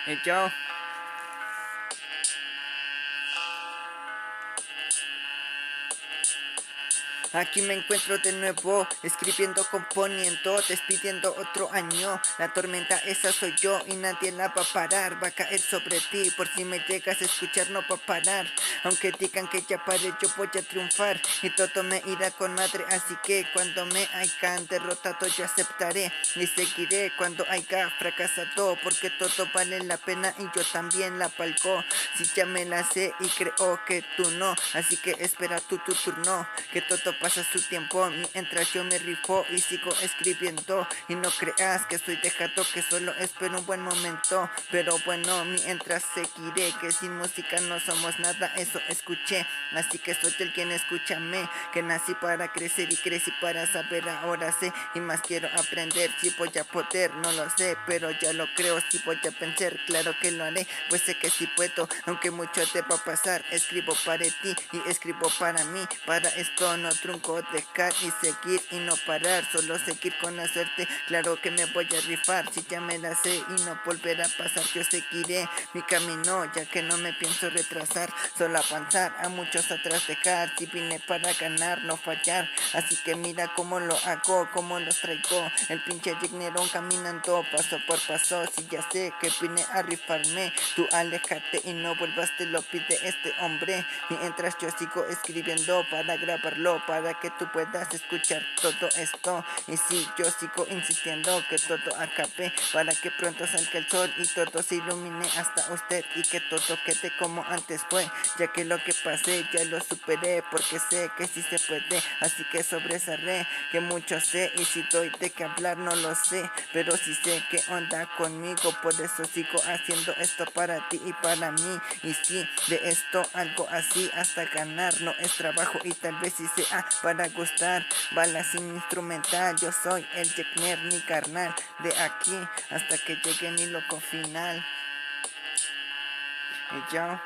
Hey yo, aquí me encuentro de nuevo, escribiendo, componiendo, despidiendo otro año. La tormenta esa soy yo y nadie la va a parar. Va a caer sobre ti, por si me llegas a escuchar no va a parar. Aunque digan que ya paré, yo voy a triunfar y todo me irá con madre. Así que cuando me hayan derrotado yo aceptaré y seguiré cuando haya fracasado, porque todo vale la pena y yo también la valgo. Si ya me la sé y creo que tú no, así que espera tu turno, que todo pasa su tiempo mientras yo me rifo y sigo escribiendo. Y no creas que soy dejado, que solo espero un buen momento, pero bueno, mientras seguiré, que sin música no somos nada, eso escuché. Así que soy el quien escúchame, que nací para crecer y crecí para saber, ahora sé y más quiero aprender. Si voy a poder, no lo sé, pero ya lo creo. Si voy a pensar, claro que lo haré, pues sé que sí puedo, aunque mucho te va a pasar. Escribo para ti y escribo para mí, para esto no trunco, dejar y seguir y no parar, solo seguir con la suerte. Claro que me voy a rifar, si ya me la sé y no volverá a pasar, yo seguiré mi camino, ya que no me pienso retrasar, solo avanzar, a muchos atrás dejar. Si vine para ganar, no fallar, así que mira cómo lo hago, cómo los traigo, el pinche Jigneron caminando paso por paso. Si ya sé que vine a rifarme, tú aléjate y no vuelvas, te lo pide este hombre, mientras yo sigo escribiendo para grabarlo, para que tú puedas escuchar todo esto. Y si yo sigo insistiendo que todo acabe, para que pronto salga el sol y todo se ilumine hasta usted, y que todo quede como antes fue, ya que lo que pasé ya lo superé, porque sé que sí se puede. Así que sobresaré, que mucho sé, y si doy de qué hablar no lo sé, pero sí sé que onda conmigo, por eso sigo haciendo esto para ti y para mí. Y si de esto algo así hasta ganar no es trabajo, y tal vez sí sea para gustar. Bala sin instrumental, yo soy el Jekner, mi carnal, de aquí hasta que llegue mi loco final. Y yo